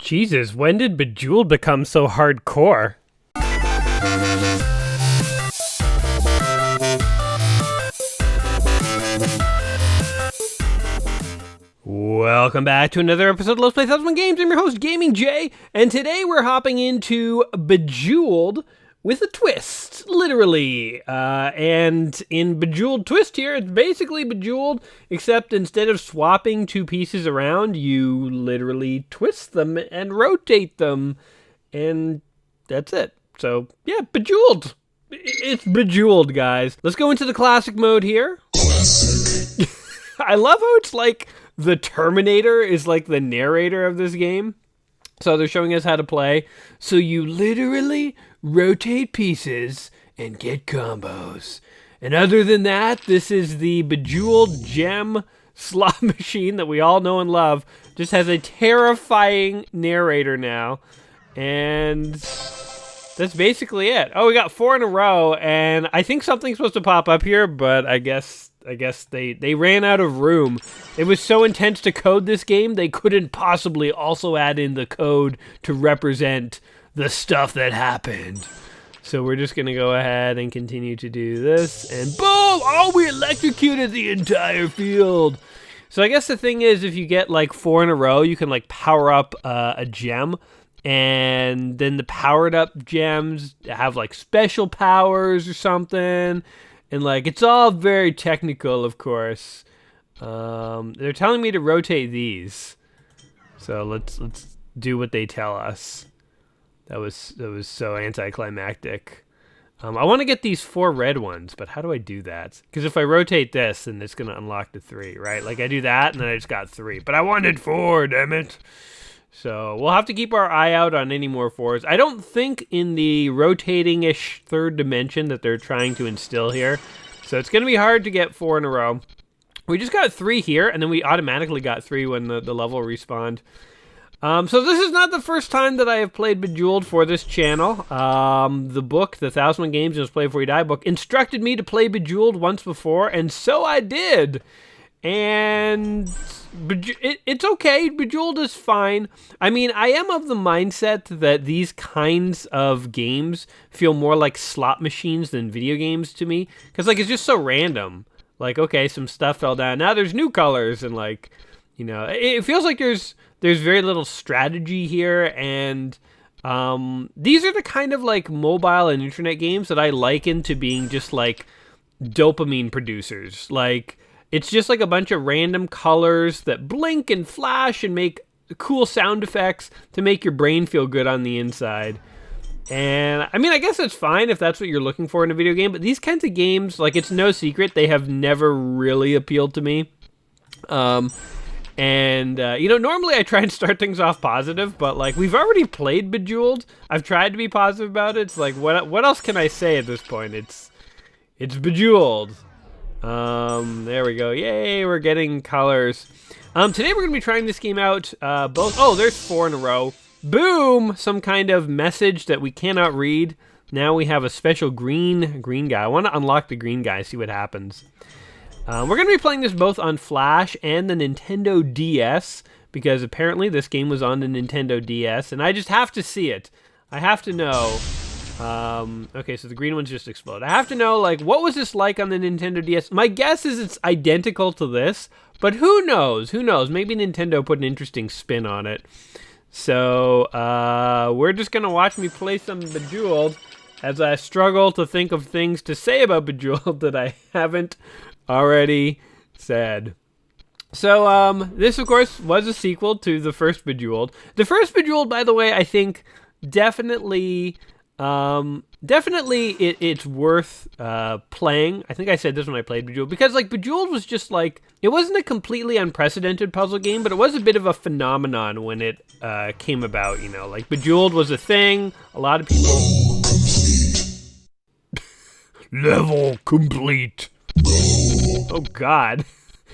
Jesus, when did Bejeweled become so hardcore? Welcome back to another episode of Let's Play 1001 Games. I'm your host, Gaming Jay, and today we're hopping into Bejeweled with a twist, literally. And in Bejeweled twist here, it's basically Bejeweled, except instead of swapping two pieces around, you literally twist them and rotate them, and that's it. So, yeah, Bejeweled. It's Bejeweled, guys. Let's go into the classic mode here. Classic. I love how it's like the Terminator is like the narrator of this game. So they're showing us how to play. So you literally rotate pieces and get combos. And other than that, this is the Bejeweled gem slot machine that we all know and love. Just has a terrifying narrator now. And that's basically it. Oh, we got 4 in a row, and I think something's supposed to pop up here, but I guess they ran out of room. It was so intense to code this game, they couldn't possibly also add in the code to represent the stuff that happened. So we're just going to go ahead and continue to do this, and boom! Oh, we electrocuted the entire field! So I guess the thing is, if you get like 4 in a row, you can like power up a gem, and then the powered up gems have like special powers or something. And, like, it's all very technical, of course. They're telling me to rotate these. So let's do what they tell us. That was so anticlimactic. I want to get these 4 red ones, but how do I do that? Because if I rotate this, then it's going to unlock the 3, right? Like, I do that, and then I just got 3. But I wanted 4, damn it. So we'll have to keep our eye out on any more 4s. I don't think in the rotating-ish third dimension that they're trying to instill here. So it's going to be hard to get 4 in a row. We just got 3 here, and then we automatically got 3 when the level respawned. So this is not the first time that I have played Bejeweled for this channel. The book, the 1001 Games Just Play Before You Die book, instructed me to play Bejeweled once before, and so I did. And it's okay. Bejeweled is fine. I mean, I am of the mindset that these kinds of games feel more like slot machines than video games to me. Because, like, it's just so random. Like, okay, some stuff fell down. Now there's new colors. And, like, you know, it feels like there's very little strategy here. And these are the kind of, like, mobile and internet games that I liken to being just, like, dopamine producers. Like, it's just like a bunch of random colors that blink and flash and make cool sound effects to make your brain feel good on the inside. And, I mean, I guess it's fine if that's what you're looking for in a video game, but these kinds of games, like, it's no secret, they have never really appealed to me. You know, normally I try and start things off positive, but, like, we've already played Bejeweled. I've tried to be positive about it. It's like, what else can I say at this point? It's Bejeweled. There we go. Yay, we're getting colors. Today we're going to be trying this game out, there's 4 in a row. Boom! Some kind of message that we cannot read. Now we have a special green guy. I want to unlock the green guy, see what happens. We're going to be playing this both on Flash and the Nintendo DS, because apparently this game was on the Nintendo DS, and I just have to see it. I have to know. Okay, so the green ones just explode. I have to know, like, what was this like on the Nintendo DS? My guess is it's identical to this, but who knows? Who knows? Maybe Nintendo put an interesting spin on it. So, we're just gonna watch me play some Bejeweled as I struggle to think of things to say about Bejeweled that I haven't already said. So, this, of course, was a sequel to the first Bejeweled. The first Bejeweled, by the way, I think definitely it's worth playing. I think I said this when I played Bejeweled, because, like, Bejeweled was just, like, it wasn't a completely unprecedented puzzle game, but it was a bit of a phenomenon when it came about, you know. Like, Bejeweled was a thing. A lot of people... Level complete. Oh, God.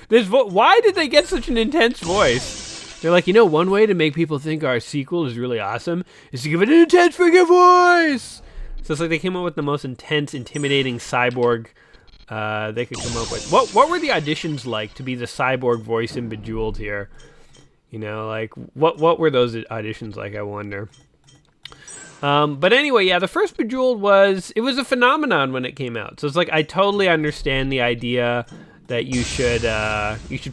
Why did they get such an intense voice? They're like, you know, one way to make people think our sequel is really awesome is to give it an intense freaking voice. So it's like they came up with the most intense, intimidating cyborg they could come up with. What were the auditions like to be the cyborg voice in Bejeweled here? You know, like what were those auditions like? I wonder. But anyway, yeah, the first Bejeweled was a phenomenon when it came out. So it's like I totally understand the idea that you should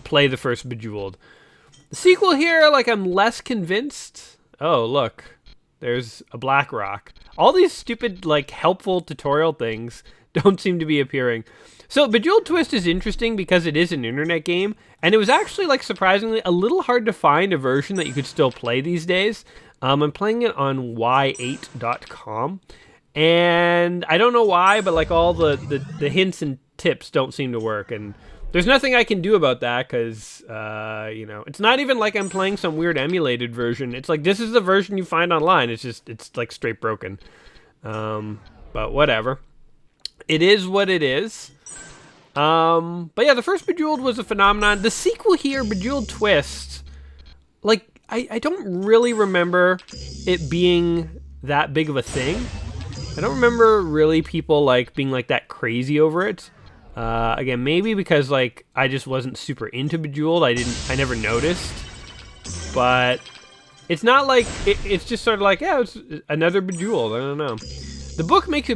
play the first Bejeweled. The sequel here, like I'm less convinced. Oh, look, there's a black rock. All these stupid like helpful tutorial things don't seem to be appearing. So Bejeweled Twist is interesting because it is an internet game, and it was actually like surprisingly a little hard to find a version that you could still play these days. I'm playing it on y8.com, and I don't know why, but like all the hints and tips don't seem to work, and there's nothing I can do about that because, it's not even like I'm playing some weird emulated version. It's like this is the version you find online. It's like straight broken. But whatever. It is what it is. But yeah, the first Bejeweled was a phenomenon. The sequel here, Bejeweled Twist, like I don't really remember it being that big of a thing. I don't remember really people like being like that crazy over it. Again, maybe because like I just wasn't super into Bejeweled. I never noticed. But it's not like it's just sort of like, yeah, it's another Bejeweled. I don't know. The book makes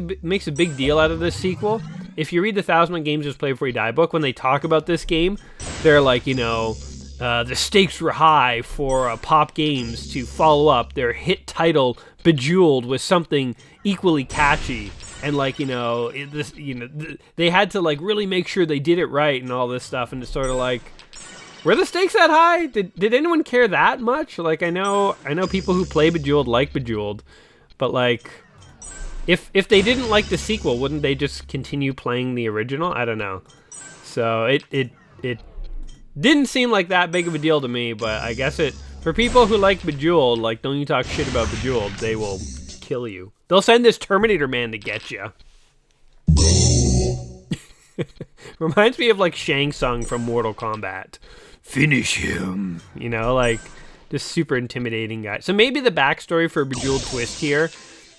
a big deal out of this sequel. If you read the 1,001 Games Just Play Before You Die book, when they talk about this game, they're like, the stakes were high for Pop Games to follow up their hit title Bejeweled with something equally catchy, and like they had to like really make sure they did it right and all this stuff, and it's sort of like, were the stakes that high? Did anyone care that much? Like I know people who play Bejeweled like Bejeweled, but like. If they didn't like the sequel, wouldn't they just continue playing the original? I don't know. So it didn't seem like that big of a deal to me, but I guess for people who like Bejeweled, like don't you talk shit about Bejeweled, they will kill you. They'll send this Terminator man to get you. Reminds me of like Shang Tsung from Mortal Kombat. Finish him. Like just super intimidating guy. So maybe the backstory for Bejeweled Twist here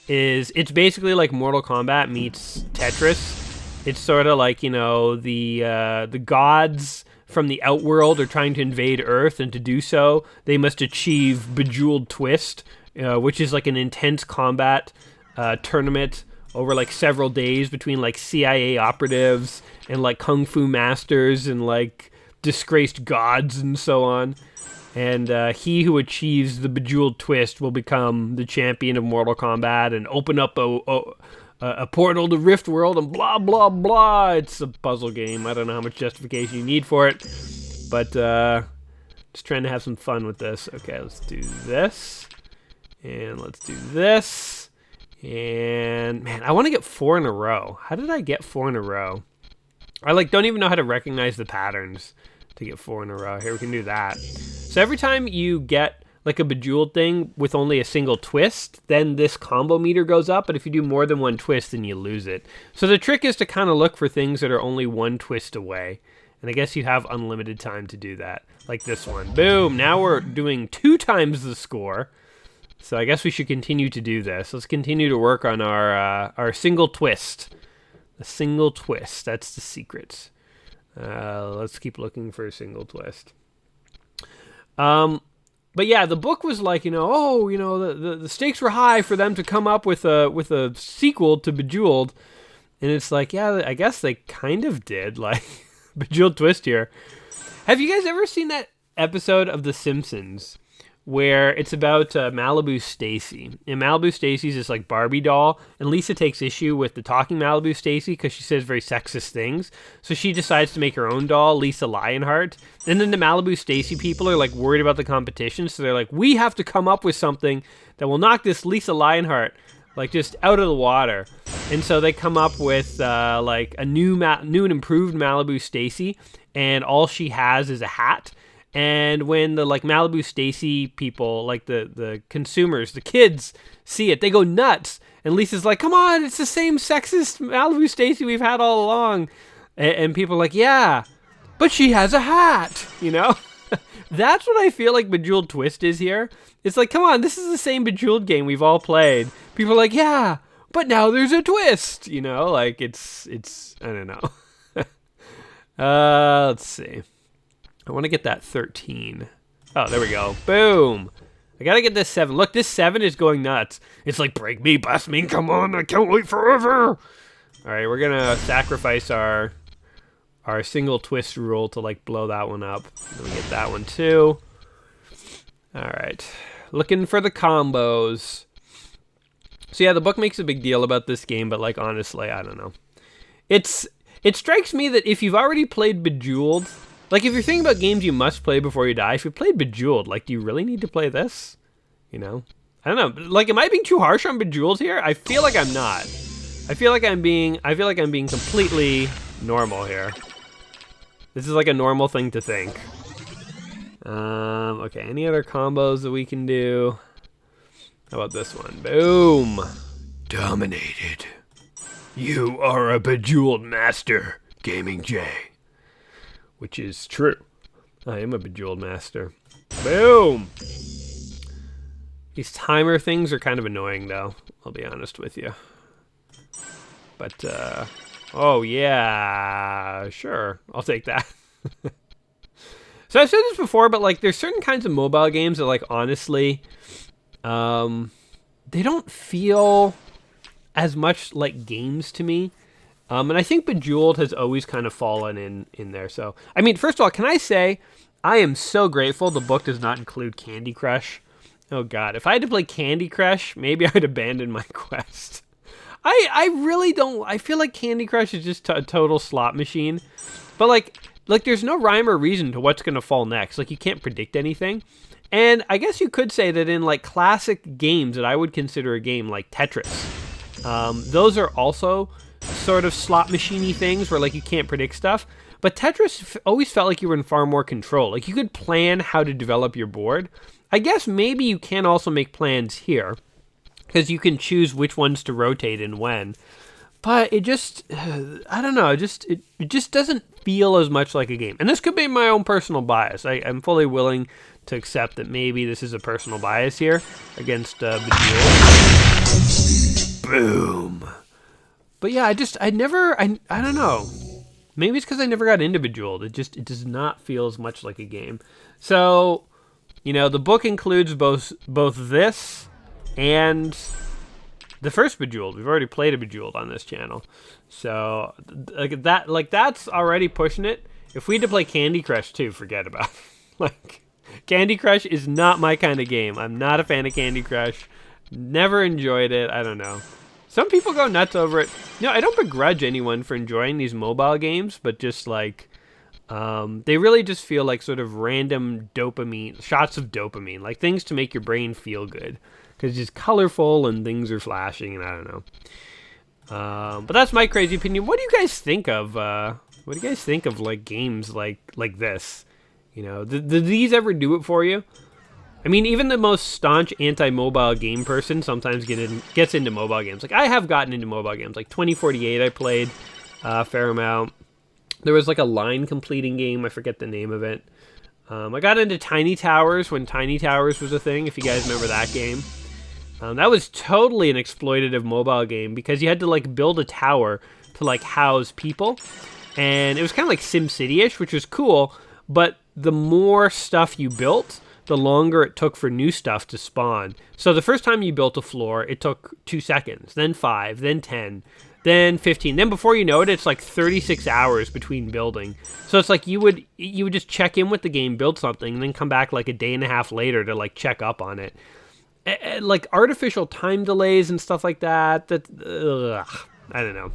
is it's basically like Mortal Kombat meets Tetris. It's sort of like, the gods from the outworld are trying to invade Earth, and to do so, they must achieve Bejeweled Twist, which is like an intense combat tournament over like several days between like CIA operatives and like kung fu masters and like disgraced gods and so on. And he who achieves the Bejeweled Twist will become the champion of Mortal Kombat and open up a portal to Rift World and blah, blah, blah. It's a puzzle game. I don't know how much justification you need for it. But just trying to have some fun with this. Okay, let's do this. And let's do this. And, man, I want to get 4 in a row. How did I get 4 in a row? I don't even know how to recognize the patterns to get 4 in a row. Here, we can do that. So every time you get like a Bejeweled thing with only a single twist, then this combo meter goes up, but if you do more than one twist, then you lose it. So the trick is to kind of look for things that are only one twist away, and I guess you have unlimited time to do that, like this one. Boom! Now we're doing 2 times the score, so I guess we should continue to do this. Let's continue to work on our single twist. The single twist, that's the secret. Let's keep looking for a single twist. But yeah, the book was like, the stakes were high for them to come up with a sequel to Bejeweled, and it's like, yeah, I guess they kind of did, like Bejeweled Twist here. Have you guys ever seen that episode of The Simpsons where it's about Malibu Stacy? And Malibu Stacy's this like Barbie doll, and Lisa takes issue with the talking Malibu Stacy because she says very sexist things. So she decides to make her own doll, Lisa Lionheart. And then the Malibu Stacy people are like worried about the competition, so they're like, we have to come up with something that will knock this Lisa Lionheart like just out of the water. And so they come up with like a new and improved Malibu Stacy, and all she has is a hat. And when the like Malibu Stacy people, like the consumers, the kids see it, they go nuts. And Lisa's like, come on, it's the same sexist Malibu Stacy we've had all along. And people are like, yeah, but she has a hat, That's what I feel like Bejeweled Twist is here. It's like, come on, this is the same Bejeweled game we've all played. People are like, yeah, but now there's a twist, like it's I don't know. Let's see. I want to get that 13. Oh, there we go. Boom. I gotta get this 7. Look, this 7 is going nuts. It's like, break me, bust me, come on, I can't wait forever. All right, we're gonna sacrifice our single twist rule to like blow that one up. Then we get that one too. All right, looking for the combos. So yeah, the book makes a big deal about this game, but like honestly, I don't know. It strikes me that if you've already played Bejeweled, like if you're thinking about games you must play before you die, if you played Bejeweled, like do you really need to play this? You know? I don't know. Like, am I being too harsh on Bejeweled here? I feel like I'm not. I feel like I'm being completely normal here. This is like a normal thing to think. Okay, any other combos that we can do? How about this one? Boom! Dominated. You are a Bejeweled master, Gaming J. Which is true. I am a Bejeweled master. Boom! These timer things are kind of annoying, though. I'll be honest with you. But, oh yeah, sure. I'll take that. So I've said this before, but, like, there's certain kinds of mobile games that, like, honestly, they don't feel as much like games to me. And I think Bejeweled has always kind of fallen in there. So, I mean, first of all, can I say, I am so grateful the book does not include Candy Crush. Oh, God. If I had to play Candy Crush, maybe I'd abandon my quest. I really don't... I feel like Candy Crush is just a total slot machine. But, like, there's no rhyme or reason to what's going to fall next. Like, you can't predict anything. And I guess you could say that in, like, classic games that I would consider a game like Tetris, those are also sort of slot machine-y things where, like, you can't predict stuff. But Tetris always felt like you were in far more control. Like, you could plan how to develop your board. I guess maybe you can also make plans here, because you can choose which ones to rotate and when. But it just, I don't know, it just doesn't feel as much like a game. And this could be my own personal bias. I'm fully willing to accept that maybe this is a personal bias here against Bejeweled. Boom. But yeah, I don't know. Maybe it's because I never got into Bejeweled. It does not feel as much like a game. So, you know, the book includes both this and the first Bejeweled. We've already played a Bejeweled on this channel. So, that's already pushing it. If we had to play Candy Crush too, forget about it. Like, Candy Crush is not my kind of game. I'm not a fan of Candy Crush. Never enjoyed it. I don't know. Some people go nuts over it. You know, I don't begrudge anyone for enjoying these mobile games, but just like, they really just feel like sort of random dopamine, shots of dopamine, like things to make your brain feel good. Because it's just colorful and things are flashing, and I don't know. But that's my crazy opinion. What do you guys think of? Like games like this? You know, did these ever do it for you? I mean, even the most staunch anti-mobile game person sometimes gets into mobile games. Like, I have gotten into mobile games. Like 2048, I played a fair amount. There was like a line completing game. I forget the name of it. I got into Tiny Towers when Tiny Towers was a thing, if you guys remember that game. That was totally an exploitative mobile game because you had to like build a tower to like house people. And it was kind of like SimCity-ish, which was cool. But the more stuff you built, the longer it took for new stuff to spawn. So the first time you built a floor, it took 2 seconds, then 5, then 10, then 15. Then before you know it, it's like 36 hours between building. So it's like you would just check in with the game, build something, and then come back like a day and a half later to like check up on it. Like artificial time delays and stuff like that. I don't know.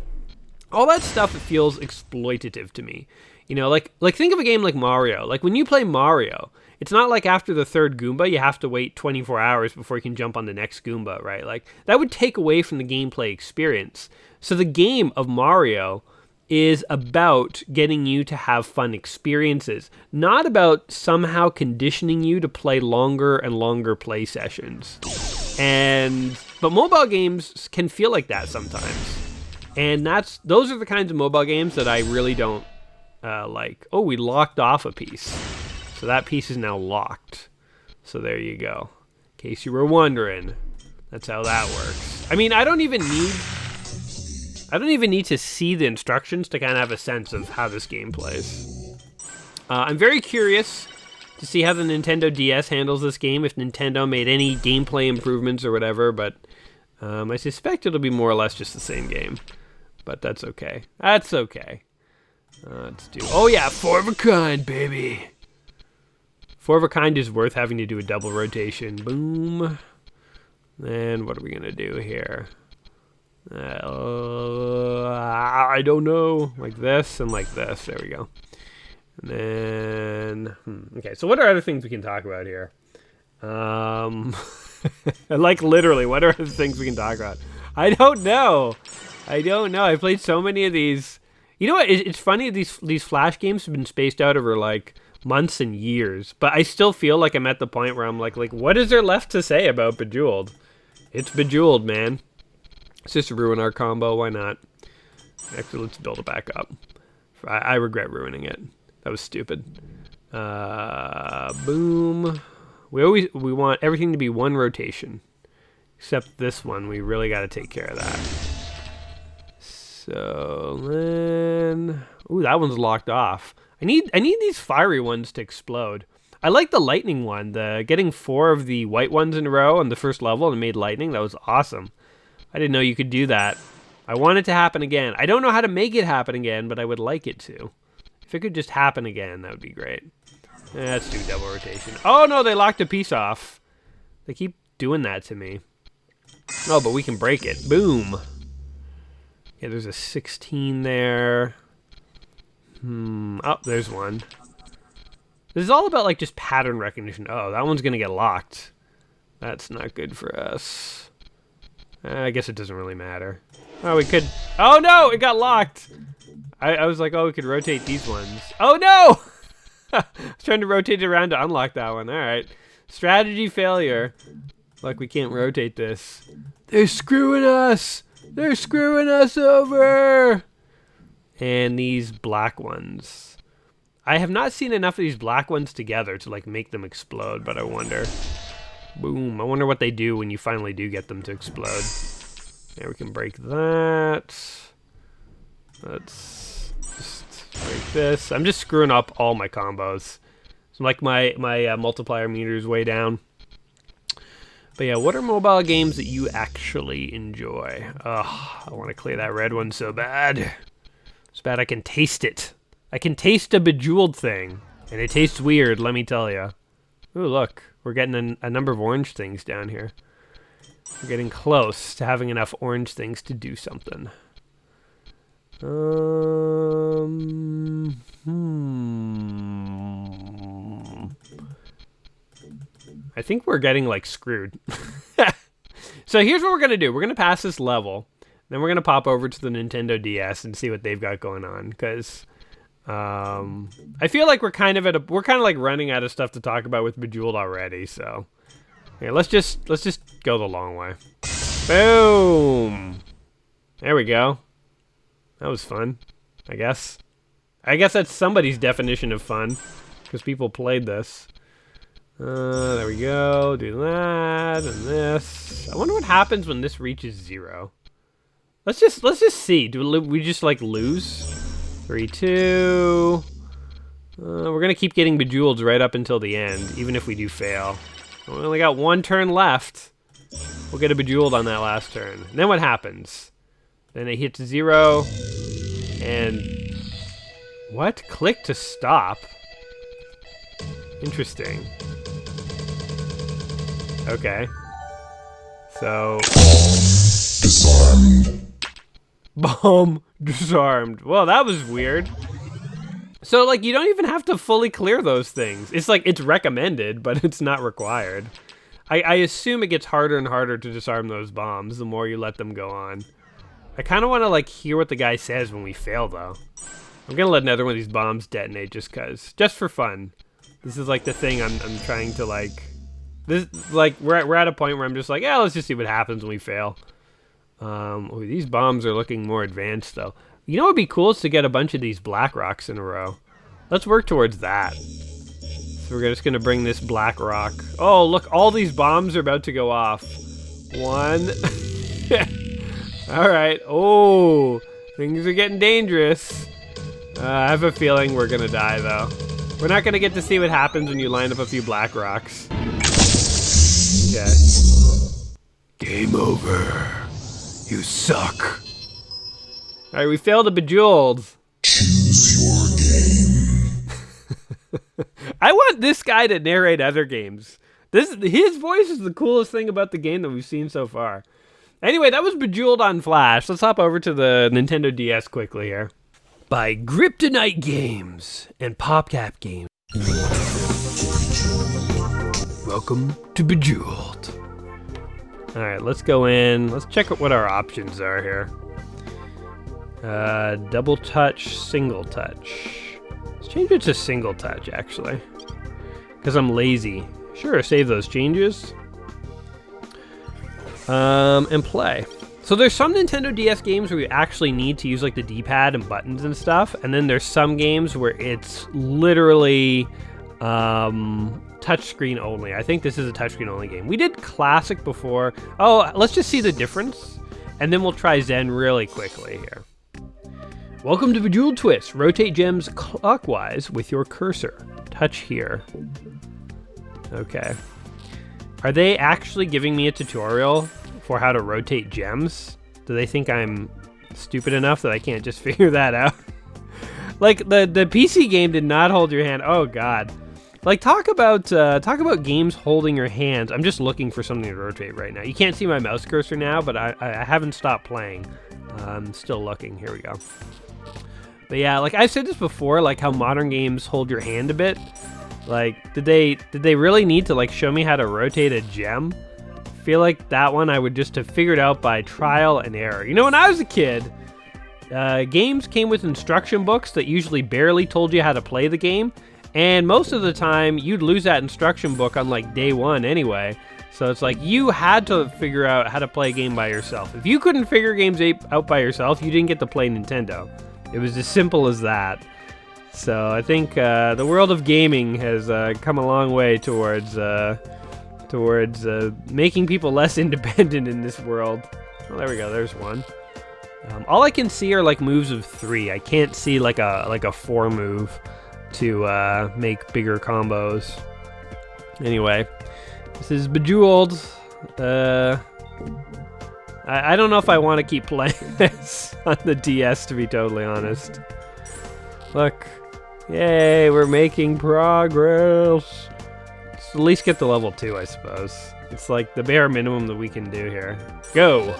All that stuff feels exploitative to me. You know, like think of a game like Mario. Like when you play Mario, it's not like after the third Goomba, you have to wait 24 hours before you can jump on the next Goomba, right? Like that would take away from the gameplay experience. So the game of Mario is about getting you to have fun experiences, not about somehow conditioning you to play longer and longer play sessions. But mobile games can feel like that sometimes. And those are the kinds of mobile games that I really don't like. Oh, we locked off a piece. So that piece is now locked. So there you go. In case you were wondering, that's how that works. I mean, I don't even need to see the instructions to kind of have a sense of how this game plays. I'm very curious to see how the Nintendo DS handles this game, if Nintendo made any gameplay improvements or whatever, but I suspect it'll be more or less just the same game. But that's okay. That's okay. Let's do... Oh yeah, 4 of a kind, baby! 4 of a kind is worth having to do a double rotation. Boom. And what are we going to do here? I don't know. Like this and like this. There we go. And then... Okay, so what are other things we can talk about here? Like literally, what are other things we can talk about? I don't know. I played so many of these. You know what? It's funny, these Flash games have been spaced out over like months and years, but I still feel like I'm at the point where I'm like what is there left to say about Bejeweled? It's Bejeweled, man. Let's just ruin our combo. Why not? Actually, let's build it back up. I regret ruining it. That was stupid. Boom. We want everything to be 1 rotation, except this one. We really got to take care of that. So then, ooh, that one's locked off. I need these fiery ones to explode. I like the lightning one. Getting 4 of the white ones in a row on the first level and made lightning. That was awesome. I didn't know you could do that. I want it to happen again. I don't know how to make it happen again, but I would like it to. If it could just happen again, that would be great. Let's do double rotation. Oh no, they locked a piece off. They keep doing that to me. Oh, but we can break it. Boom. Yeah, there's a 16 there. Oh, there's one. This is all about like just pattern recognition. Oh, that one's gonna get locked. That's not good for us. I guess it doesn't really matter. Oh, we could... Oh no, it got locked. I was like, oh, we could rotate these ones. Oh no! I was trying to rotate it around to unlock that one. All right. Strategy failure. Like, we can't rotate this. They're screwing us! They're screwing us over! And these black ones. I have not seen enough of these black ones together to, like, make them explode, but I wonder. Boom. I wonder what they do when you finally do get them to explode. There, we can break that. Let's just break this. I'm just screwing up all my combos. So, like, my multiplier meter is way down. But yeah, what are mobile games that you actually enjoy? Ugh, I want to clear that red one so bad. So bad I can taste it. I can taste a Bejeweled thing. And it tastes weird, let me tell you. Ooh, look. We're getting a number of orange things down here. We're getting close to having enough orange things to do something. I think we're getting, like, screwed. So here's what we're going to do. We're going to pass this level. Then we're going to pop over to the Nintendo DS and see what they've got going on. Because I feel like we're kind of like running out of stuff to talk about with Bejeweled already. So yeah, let's just go the long way. Boom. There we go. That was fun, I guess. I guess that's somebody's definition of fun, because people played this. There we go. Do that and this. I wonder what happens when this reaches 0. Let's just see. Do we just like lose? 3, 2. We're gonna keep getting Bejeweled right up until the end, even if we do fail. We only got 1 turn left. We'll get a Bejeweled on that last turn. And then what happens? Then it hits 0. And what? Click to stop. Interesting. Okay. So disarmed. Bomb disarmed. Well, that was weird. So, like, you don't even have to fully clear those things. It's like, it's recommended, but it's not required. I assume it gets harder and harder to disarm those bombs the more you let them go on. I kind of want to, like, hear what the guy says when we fail, though. I'm going to let another one of these bombs detonate just for fun. This is, like, the thing I'm trying to, like... This, like, we're at a point where I'm just like, yeah, let's just see what happens when we fail. Ooh, these bombs are looking more advanced, though. You know what would be cool is to get a bunch of these black rocks in a row. Let's work towards that. So we're just going to bring this black rock. Oh, look, all these bombs are about to go off. 1. All right. Oh, things are getting dangerous. I have a feeling we're going to die, though. We're not going to get to see what happens when you line up a few black rocks. Okay. Game over. You suck. All right, we failed a Bejeweled. Choose your game. I want this guy to narrate other games. His voice is the coolest thing about the game that we've seen so far. Anyway, that was Bejeweled on Flash. Let's hop over to the Nintendo DS quickly here. By Kryptonite Games and PopCap Games. Welcome to Bejeweled. All right, let's go in. Let's check out what our options are here. Double touch, single touch. Let's change it to single touch, actually. Because I'm lazy. Sure, save those changes. And play. So there's some Nintendo DS games where you actually need to use like the D-pad and buttons and stuff, and then there's some games where it's literally touchscreen only. I think this is a touchscreen only game. We did Classic before. Oh, let's just see the difference, and then we'll try Zen really quickly here. Welcome to Bejeweled Twist. Rotate gems clockwise with your cursor. Touch here. Okay. Are they actually giving me a tutorial for how to rotate gems? Do they think I'm stupid enough that I can't just figure that out? Like the PC game did not hold your hand. Oh God. Like talk about games holding your hands. I'm just looking for something to rotate right now. You can't see my mouse cursor now, but I haven't stopped playing. I'm still looking. Here we go. But yeah, like I've said this before, like how modern games hold your hand a bit. Like, did they really need to like show me how to rotate a gem? I feel like that one I would just have figured out by trial and error. You know, when I was a kid, games came with instruction books that usually barely told you how to play the game, and most of the time you'd lose that instruction book on like day one anyway. So it's like you had to figure out how to play a game by yourself. If you couldn't figure games out by yourself, you didn't get to play Nintendo. It was as simple as that. So I think the world of gaming has come a long way towards making people less independent in this world. Oh, there we go. There's one. All I can see are like moves of 3. I can't see like a 4 move to make bigger combos. Anyway, this is Bejeweled. I don't know if I want to keep playing this on the DS, to be totally honest. Look. Yay, we're making progress. Let's at least get to level 2, I suppose. It's like the bare minimum that we can do here. Go!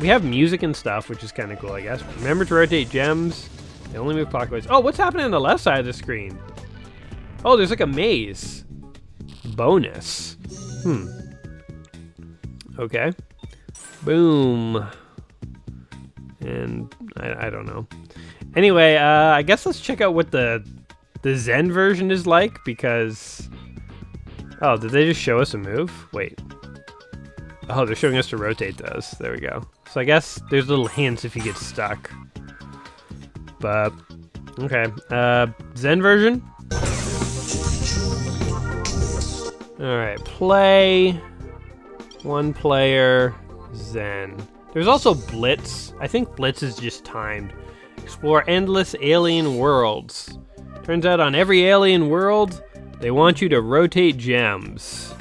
We have music and stuff, which is kind of cool, I guess. Remember to rotate gems. They only move clockwise. Oh, what's happening on the left side of the screen? Oh, there's like a maze. Bonus. Okay. Boom. And I don't know. Anyway, I guess let's check out what the Zen version is like, because... Oh, did they just show us a move? Wait. Oh, they're showing us to rotate those. There we go. So I guess there's little hints if you get stuck. But, okay. Zen version? Alright, play. 1 player. Zen. There's also Blitz. I think Blitz is just timed. Explore endless alien worlds. Turns out on every alien world, they want you to rotate gems.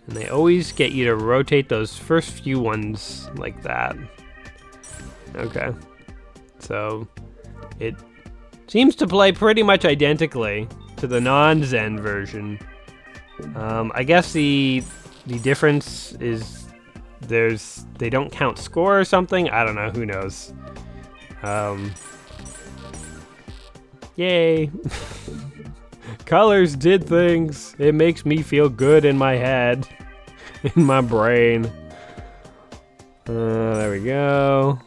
And they always get you to rotate those first few ones like that. Okay. So, it seems to play pretty much identically to the non-Zen version. I guess the difference is they don't count score or something. I don't know. Who knows? Yay. Colors did things. It makes me feel good in my head. In my brain. There we go.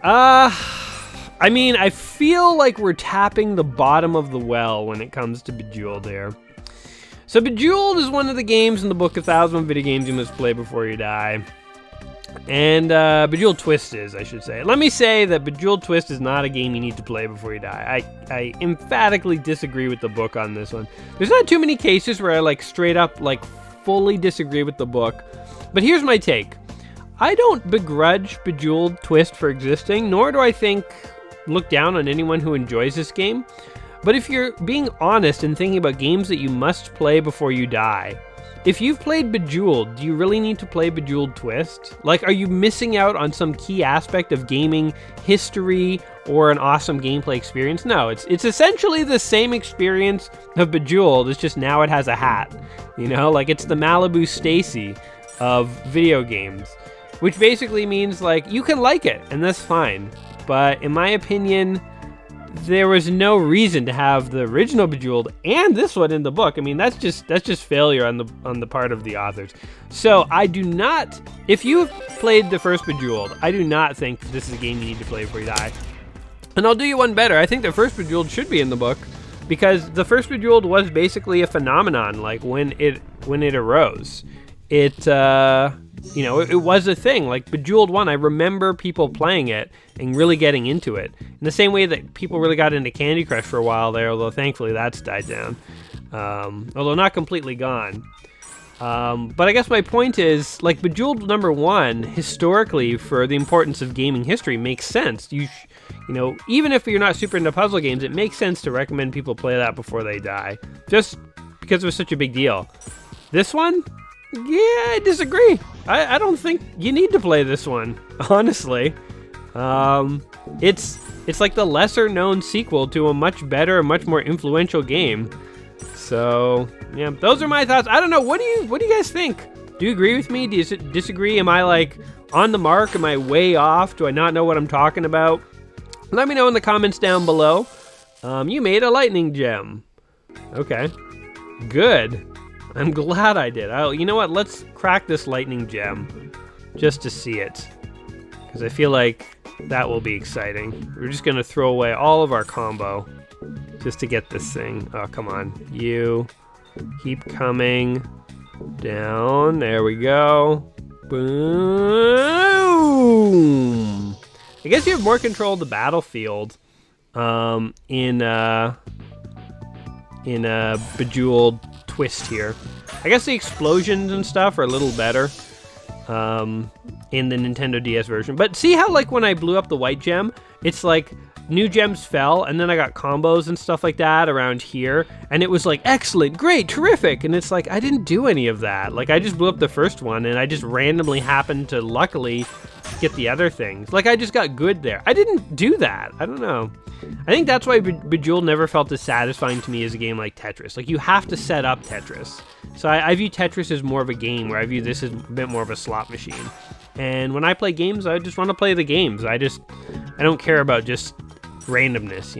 I mean, I feel like we're tapping the bottom of the well when it comes to Bejeweled here. So Bejeweled is one of the games in the book 1,000 video games you must play before you die. And Bejeweled Twist is, I should say. Let me say that Bejeweled Twist is not a game you need to play before you die. I emphatically disagree with the book on this one. There's not too many cases where I like straight up like fully disagree with the book. But here's my take. I don't begrudge Bejeweled Twist for existing, nor do I think look down on anyone who enjoys this game. But if you're being honest and thinking about games that you must play before you die, if you've played Bejeweled, do you really need to play Bejeweled Twist? Like, are you missing out on some key aspect of gaming history or an awesome gameplay experience? No, it's essentially the same experience of Bejeweled. It's just now it has a hat. You know, like it's the Malibu Stacy of video games, which basically means like you can like it and that's fine. But in my opinion, there was no reason to have the original Bejeweled and this one in the book. I mean, that's just failure on the part of the authors. So I do not, if you've played the first Bejeweled, I do not think this is a game you need to play before you die. And I'll do you one better. I think the first Bejeweled should be in the book because the first Bejeweled was basically a phenomenon. Like when it arose, it it was a thing. Like Bejeweled 1, I remember people playing it and really getting into it. In the same way that people really got into Candy Crush for a while there, although thankfully that's died down. Although not completely gone. But I guess my point is, like, Bejeweled number 1, historically, for the importance of gaming history, makes sense. Even if you're not super into puzzle games, it makes sense to recommend people play that before they die. Just because it was such a big deal. This one? Yeah, I disagree. I don't think you need to play this one, honestly. It's like the lesser known sequel to a much better, much more influential game. So yeah, those are my thoughts. I don't know. What do you guys think? Do you agree with me? Do you disagree? Am I like on the mark? Am I way off? Do I not know what I'm talking about? Let me know in the comments down below. You made a lightning gem. Okay, good. I'm glad I did. You know what? Let's crack this lightning gem just to see it, because I feel like that will be exciting. We're just gonna throw away all of our combo just to get this thing. Oh, come on. You keep coming down. There we go. Boom. I guess you have more control of the battlefield in Bejeweled Twist here. I guess the explosions and stuff are a little better in the Nintendo DS version. But see how, like, when I blew up the white gem, it's like new gems fell, and then I got combos and stuff like that around here, and it was like, excellent, great, terrific, and it's like, I didn't do any of that. Like, I just blew up the first one, and I just randomly happened to, luckily, get the other things. Like, I just got good there. I didn't do that. I don't know. I think that's why Bejeweled never felt as satisfying to me as a game like Tetris. Like, you have to set up Tetris. So I view Tetris as more of a game, where I view this as a bit more of a slot machine. And when I play games, I just want to play the games. I don't care about just randomness,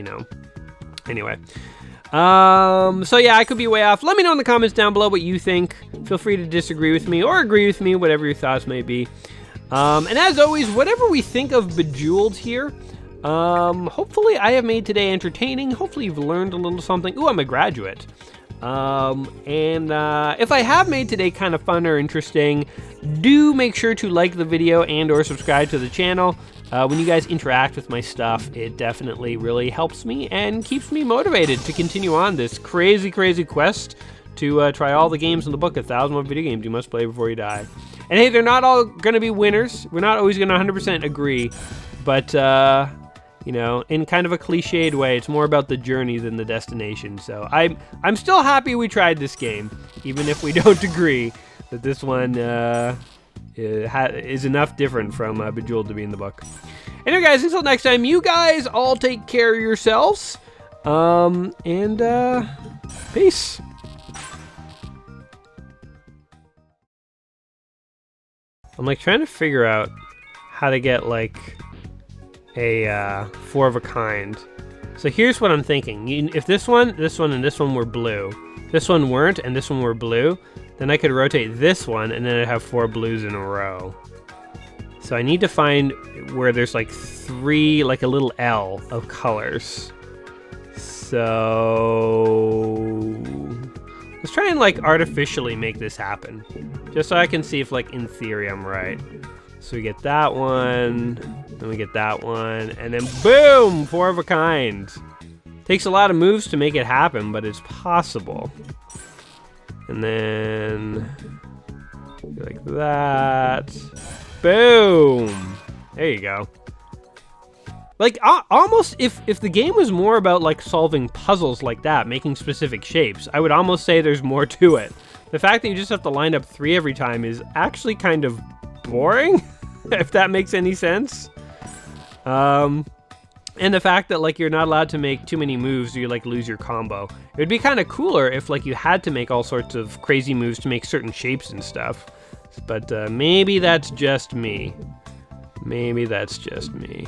Anyway. So yeah, I could be way off. Let me know in the comments down below what you think. Feel free to disagree with me or agree with me, whatever your thoughts may be. And as always, whatever we think of Bejeweled here, hopefully I have made today entertaining. Hopefully you've learned a little something. Ooh, I'm a graduate. If I have made today kind of fun or interesting, do make sure to like the video and or subscribe to the channel. When you guys interact with my stuff, it definitely really helps me and keeps me motivated to continue on this crazy, crazy quest to try all the games in the book, 1,000 more video games you must play before you die. And hey, they're not all going to be winners. We're not always going to 100% agree, but in kind of a cliched way, it's more about the journey than the destination. So I'm still happy we tried this game, even if we don't agree that this one is enough different from Bejeweled to be in the book. Anyway, guys, until next time, you guys all take care of yourselves, and peace. I'm like trying to figure out how to get like a 4 of a kind. So here's what I'm thinking. If this one, and this one were blue, this one weren't, and this one were blue, then I could rotate this one, and then I'd have 4 blues in a row. So I need to find where there's like 3, like a little L of colors. So let's try and like artificially make this happen, just so I can see if, like, in theory I'm right. So we get that one, then we get that one, and then boom, 4 of a kind. Takes a lot of moves to make it happen, but it's possible. And then like that. Boom. There you go. Like, almost, if the game was more about, like, solving puzzles like that, making specific shapes, I would almost say there's more to it. The fact that you just have to line up 3 every time is actually kind of boring, if that makes any sense. And the fact that, like, you're not allowed to make too many moves or you, like, lose your combo. It would be kind of cooler if, like, you had to make all sorts of crazy moves to make certain shapes and stuff. But maybe that's just me. Maybe that's just me.